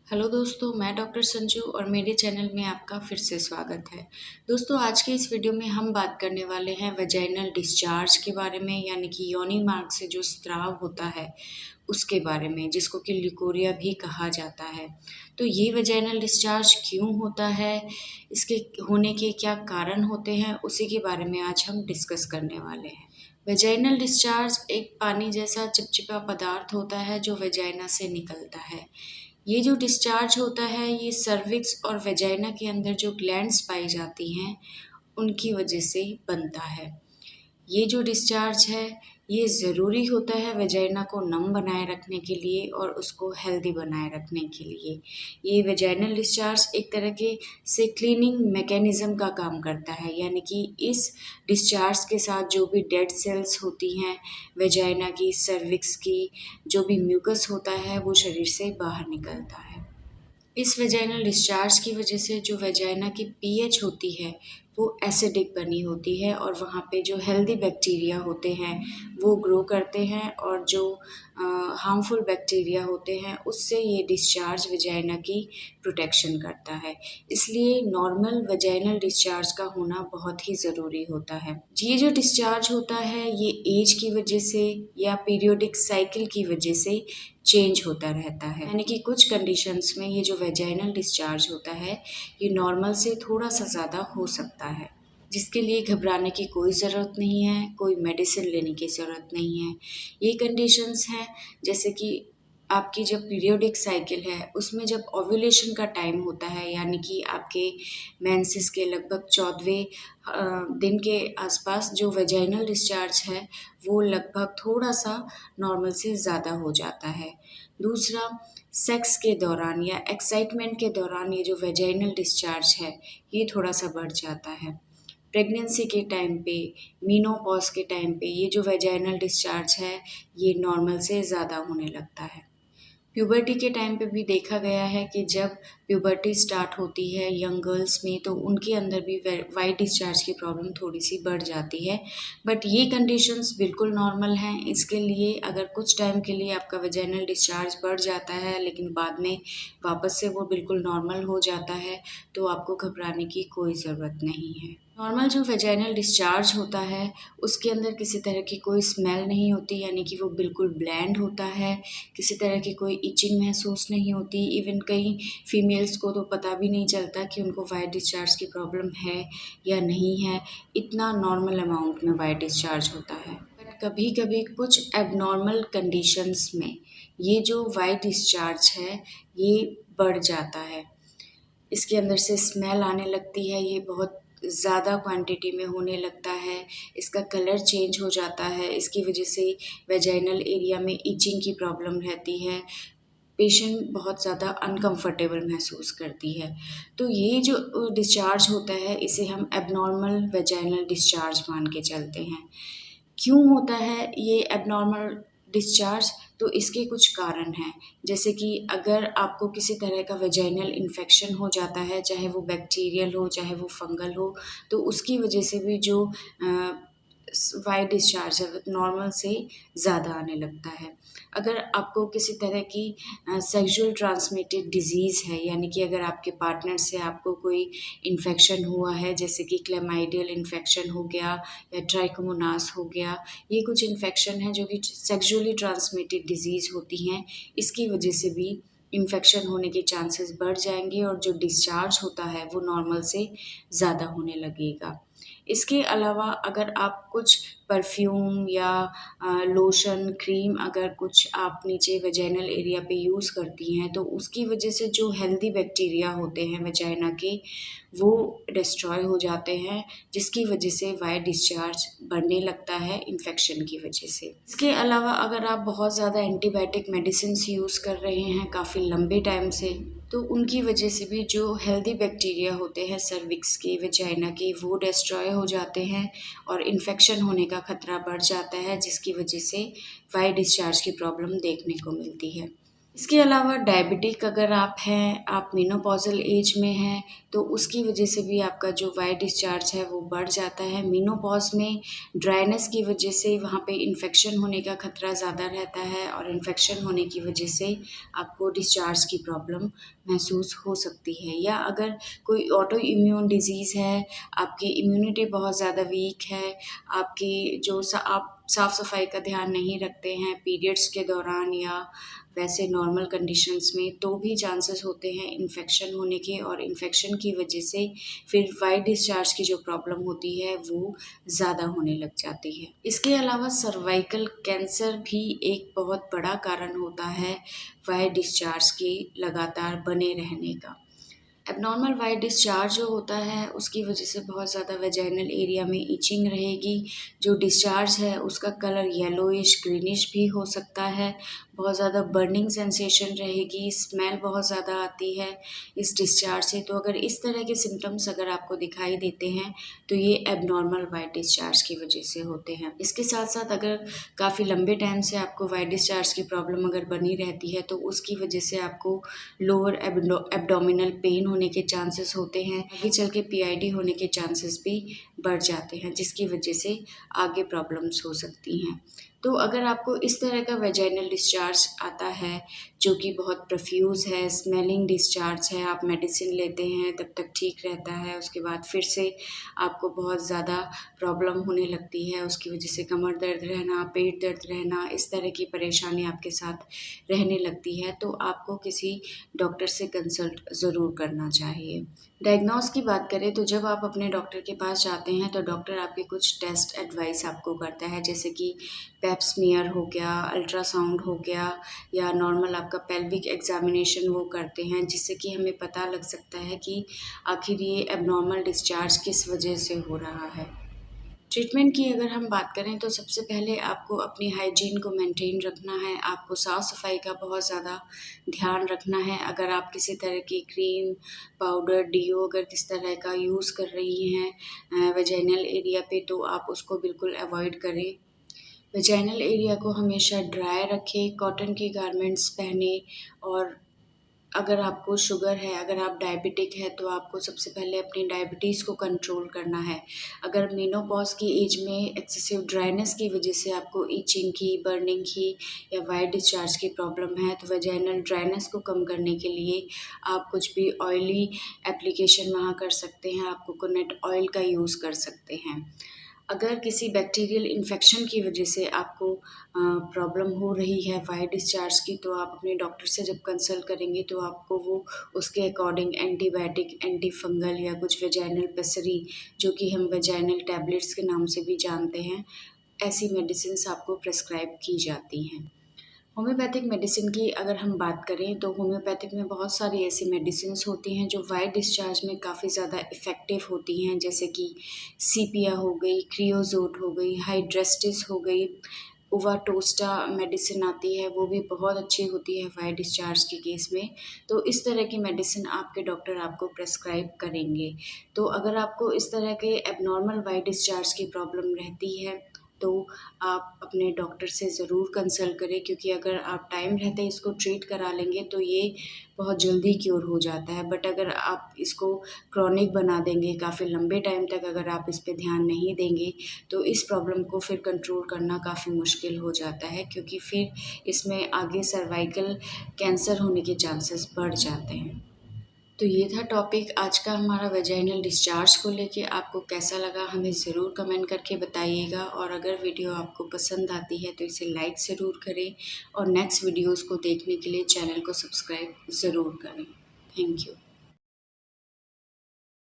Hello दोस्तों, मैं doctor Sanju और मेरे चैनल में आपका फिर से स्वागत है। दोस्तों, आज के इस वीडियो में हम बात करने वाले हैं वेजाइनल डिस्चार्ज के बारे में, यानी कि योनि मार्ग से जो स्राव होता है उसके बारे में, जिसको कि ल्यूकोरिया भी कहा जाता है। तो ये वेजाइनल डिस्चार्ज क्यों होता है, इसके होने के क्या कारण होते हैं, उसी के बारे में आज हम डिस्कस करने वाले हैं। वेजाइनल डिस्चार्ज एक पानी जैसा चिपचिपा पदार्थ होता है जो वेजाइना से निकलता है। ये जो डिस्चार्ज होता है ये सर्विक्स और वेजाइना के अंदर जो ग्लैंड्स पाई जाती हैं उनकी वजह से बनता है। ये जो डिस्चार्ज है ये ज़रूरी होता है वेजाइना को नम बनाए रखने के लिए और उसको हेल्दी बनाए रखने के लिए। ये वेजाइनल डिस्चार्ज एक तरह के से क्लीनिंग मैकेनिज़्म का काम करता है, यानी कि इस डिस्चार्ज के साथ जो भी डेड सेल्स होती हैं वेजाइना की, सर्विक्स की, जो भी म्यूकस होता है वो शरीर से बाहर निकलता है। इस वेजाइनल डिस्चार्ज की वजह से जो वेजाइना की पीएच होती है वो एसिडिक बनी होती है और वहाँ पे जो हेल्दी बैक्टीरिया होते हैं वो ग्रो करते हैं, और जो हार्मफुल बैक्टीरिया होते हैं उससे ये डिस्चार्ज वेजाइना की प्रोटेक्शन करता है। इसलिए नॉर्मल वेजाइनल डिस्चार्ज का होना बहुत ही ज़रूरी होता है। ये जो डिस्चार्ज होता है ये एज की वजह से या पीरियोडिक साइकिल की वजह से चेंज होता रहता है, यानी कि कुछ कंडीशंस में ये जो वेजाइनल डिस्चार्ज होता है ये नॉर्मल से थोड़ा सा ज़्यादा हो सकता है, जिसके लिए घबराने की कोई ज़रूरत नहीं है, कोई मेडिसिन लेने की ज़रूरत नहीं है। ये कंडीशंस हैं जैसे कि आपकी जब पीरियोडिक साइकिल है उसमें जब ओव्यूलेशन का टाइम होता है, यानी कि आपके मेंसेस के लगभग 14वें दिन के आसपास जो वेजाइनल डिस्चार्ज है वो लगभग थोड़ा सा नॉर्मल से ज़्यादा हो जाता है। दूसरा, सेक्स के दौरान या एक्साइटमेंट के दौरान ये जो वेजाइनल डिस्चार्ज है ये थोड़ा सा बढ़ जाता है। प्रेगनेंसी के टाइम पे, मीनोपॉज के टाइम पे ये जो वेजाइनल डिस्चार्ज है ये नॉर्मल से ज़्यादा होने लगता है। प्यूबर्टी के टाइम पे भी देखा गया है कि जब प्यूबर्टी स्टार्ट होती है यंग गर्ल्स में तो उनके अंदर भी वाइट डिस्चार्ज की प्रॉब्लम थोड़ी सी बढ़ जाती है। बट ये कंडीशंस बिल्कुल नॉर्मल हैं। इसके लिए अगर कुछ टाइम के लिए आपका वेजाइनल डिस्चार्ज बढ़ जाता है लेकिन बाद में वापस से वो बिल्कुल नॉर्मल हो जाता है तो आपको घबराने की कोई ज़रूरत नहीं है। नॉर्मल जो वेजाइनल डिस्चार्ज होता है उसके अंदर किसी तरह की कोई स्मेल नहीं होती, यानी कि वो बिल्कुल ब्लैंड होता है, किसी तरह की कोई इचिंग महसूस नहीं होती। इवन कई फीमेल्स को तो पता भी नहीं चलता कि उनको वाइट डिस्चार्ज की प्रॉब्लम है या नहीं है, इतना नॉर्मल अमाउंट में वाइट डिस्चार्ज होता है। बट कभी कभी कुछ एबनॉर्मल कंडीशंस में ये जो वाइट डिस्चार्ज है ये बढ़ जाता है। इसके अंदर से स्मेल आने लगती है, ये बहुत ज़्यादा क्वांटिटी में होने लगता है, इसका कलर चेंज हो जाता है, इसकी वजह से वेजाइनल एरिया में इचिंग की प्रॉब्लम रहती है, पेशेंट बहुत ज़्यादा अनकंफर्टेबल महसूस करती है। तो ये जो डिस्चार्ज होता है इसे हम एबनॉर्मल वेजाइनल डिस्चार्ज मान के चलते हैं। क्यों होता है ये एबनॉर्मल डिस्चार्ज? तो इसके कुछ कारण हैं, जैसे कि अगर आपको किसी तरह का वेजाइनल इन्फेक्शन हो जाता है, चाहे वो बैक्टीरियल हो चाहे वो फंगल हो, तो उसकी वजह से भी जो वाइट डिस्चार्ज है नॉर्मल से ज़्यादा आने लगता है। अगर आपको किसी तरह की सेक्सुअल ट्रांसमिटेड डिजीज़ है, यानी कि अगर आपके पार्टनर से आपको कोई इन्फेक्शन हुआ है, जैसे कि क्लेमाइडियल इन्फेक्शन हो गया या ट्राइकोमोनास हो गया, ये कुछ इन्फेक्शन है जो कि सेक्सुअली ट्रांसमिटेड डिजीज़ होती हैं, इसकी वजह से भी इन्फेक्शन होने के चांसेस बढ़ जाएंगे और जो डिस्चार्ज होता है वो नॉर्मल से ज़्यादा होने लगेगा। इसके अलावा अगर आप कुछ परफ्यूम या लोशन, क्रीम अगर कुछ आप नीचे वेजाइनल एरिया पे यूज़ करती हैं तो उसकी वजह से जो हेल्दी बैक्टीरिया होते हैं वेजाइना के वो डिस्ट्रॉय हो जाते हैं, जिसकी वजह से वाइट डिस्चार्ज बढ़ने लगता है इन्फेक्शन की वजह से। इसके अलावा अगर आप बहुत ज़्यादा एंटीबायोटिक मेडिसिन्स यूज़ कर रहे हैं काफ़ी लंबे टाइम से, तो उनकी वजह से भी जो हेल्दी बैक्टीरिया होते हैं सर्विक्स के, वेजाइना के, वो डिस्ट्रॉय हो जाते हैं और इन्फेक्शन होने का खतरा बढ़ जाता है, जिसकी वजह से वाइट डिस्चार्ज की प्रॉब्लम देखने को मिलती है। इसके अलावा डायबिटिक अगर आप हैं, आप मेनोपॉज़ल एज में हैं, तो उसकी वजह से भी आपका जो वाइट डिस्चार्ज है वो बढ़ जाता है। मेनोपॉज़ में ड्राइनेस की वजह से वहाँ पे इन्फेक्शन होने का खतरा ज़्यादा रहता है और इन्फेक्शन होने की वजह से आपको डिस्चार्ज की प्रॉब्लम महसूस हो सकती है। या अगर कोई ऑटो इम्यून डिज़ीज़ है, आपकी इम्यूनिटी बहुत ज़्यादा वीक है, आपकी जो आप साफ़-सफ़ाई का ध्यान नहीं रखते हैं पीरियड्स के दौरान या वैसे नॉर्मल कंडीशंस में, तो भी चांसेस होते हैं इन्फेक्शन होने के और इन्फेक्शन की वजह से फिर वाइट डिस्चार्ज की जो प्रॉब्लम होती है वो ज़्यादा होने लग जाती है। इसके अलावा सर्वाइकल कैंसर भी एक बहुत बड़ा कारण होता है वाइट डिस्चार्ज के लगातार बने रहने का। एब्नॉर्मल वाइट डिस्चार्ज जो होता है उसकी वजह से बहुत ज़्यादा वेजाइनल एरिया में इचिंग रहेगी। जो डिस्चार्ज है उसका कलर येलोइश ग्रीनिश भी हो सकता है। बहुत ज़्यादा बर्निंग सेंसेशन रहेगी, स्मेल बहुत ज़्यादा आती है इस डिस्चार्ज से। तो अगर इस तरह के सिम्पटम्स अगर आपको दिखाई देते हैं तो ये एब्नॉर्मल वाइट डिस्चार्ज की वजह से होते हैं। इसके साथ-साथ अगर काफ़ी लंबे टाइम से आपको वाइट डिस्चार्ज की प्रॉब्लम अगर बनी रहती है तो उसकी वजह से आपको लोअर एब्डोमिनल पेन होने के चांसेस होते हैं। आगे चल के पीआईडी होने के चांसेस भी बढ़ जाते हैं, जिसकी वजह से आगे प्रॉब्लम्स हो सकती हैं। तो अगर आपको इस तरह का वेजाइनल डिस्चार्ज आता है जो कि बहुत प्रोफ्यूज़ है, स्मेलिंग डिस्चार्ज है, आप मेडिसिन लेते हैं तब तक ठीक रहता है, उसके बाद फिर से आपको बहुत ज़्यादा प्रॉब्लम होने लगती है, उसकी वजह से कमर दर्द रहना, पेट दर्द रहना, इस तरह की परेशानी आपके साथ रहने लगती है, तो आपको किसी डॉक्टर से कंसल्ट ज़रूर करना चाहिए। डायग्नोज़ की बात करें तो जब आप अपने डॉक्टर के पास जाते हैं तो डॉक्टर आपके कुछ टेस्ट एडवाइस आपको करता है, जैसे कि पेप स्मीयर हो गया, अल्ट्रासाउंड हो गया या नॉर्मल आपका पेल्विक एग्ज़ामिनेशन वो करते हैं, जिससे कि हमें पता लग सकता है कि आखिर ये एब्नॉर्मल डिस्चार्ज किस वजह से हो रहा है। ट्रीटमेंट की अगर हम बात करें तो सबसे पहले आपको अपनी हाइजीन को मेंटेन रखना है, आपको साफ़-सफ़ाई का बहुत ज़्यादा ध्यान रखना है। अगर आप किसी तरह की क्रीम, पाउडर, डीओ अगर इस तरह का यूज़ कर रही हैं वेजाइनल एरिया पे तो आप उसको बिल्कुल अवॉइड करें। वेजाइनल एरिया को हमेशा ड्राई रखें, कॉटन के गारमेंट्स पहनें और अगर आपको शुगर है, अगर आप डायबिटिक हैं, तो आपको सबसे पहले अपनी डायबिटीज़ को कंट्रोल करना है। अगर मेनोपॉज़ की एज में एक्सेसिव ड्राइनेस की वजह से आपको इचिंग की, बर्निंग की या वाइट डिस्चार्ज की प्रॉब्लम है, तो वेजाइनल ड्राइनेस को कम करने के लिए आप कुछ भी ऑयली एप्लीकेशन वहाँ कर सकते हैं, आप कोकोनट ऑयल का यूज़ कर सकते हैं। अगर किसी बैक्टीरियल इन्फेक्शन की वजह से आपको प्रॉब्लम हो रही है वाइट डिस्चार्ज की, तो आप अपने डॉक्टर से जब कंसल्ट करेंगे तो आपको वो उसके अकॉर्डिंग एंटीबायोटिक, एंटी फंगल या कुछ वेजाइनल पेसरी जो कि हम वेजाइनल टैबलेट्स के नाम से भी जानते हैं, ऐसी मेडिसिन्स आपको प्रिस्क्राइब की जाती हैं। होम्योपैथिक मेडिसिन की अगर हम बात करें तो होम्योपैथिक में बहुत सारी ऐसी मेडिसिन्स होती हैं जो वाइट डिस्चार्ज में काफ़ी ज़्यादा इफ़ेक्टिव होती हैं, जैसे कि सीपिया हो गई, क्रियोज़ोट हो गई, हाइड्रेस्टिस हो गई, उवाटोस्टा मेडिसिन आती है, वो भी बहुत अच्छी होती है वाइट डिस्चार्ज के केस में। तो इस तरह की मेडिसिन आपके डॉक्टर आपको प्रिस्क्राइब करेंगे। तो अगर आपको इस तरह के एब्नॉर्मल वाइट डिस्चार्ज की प्रॉब्लम रहती है तो आप अपने डॉक्टर से ज़रूर कंसल्ट करें, क्योंकि अगर आप टाइम रहते इसको ट्रीट करा लेंगे तो ये बहुत जल्दी क्योर हो जाता है। बट अगर आप इसको क्रॉनिक बना देंगे, काफ़ी लंबे टाइम तक अगर आप इस पे ध्यान नहीं देंगे तो इस प्रॉब्लम को फिर कंट्रोल करना काफ़ी मुश्किल हो जाता है, क्योंकि फिर इसमें आगे सर्वाइकल कैंसर होने के चांसेस बढ़ जाते हैं। तो ये था टॉपिक आज का हमारा वेजाइनल डिस्चार्ज को लेके। आपको कैसा लगा हमें ज़रूर कमेंट करके बताइएगा, और अगर वीडियो आपको पसंद आती है तो इसे लाइक ज़रूर करें और नेक्स्ट वीडियोज़ को देखने के लिए चैनल को सब्सक्राइब ज़रूर करें। Thank you.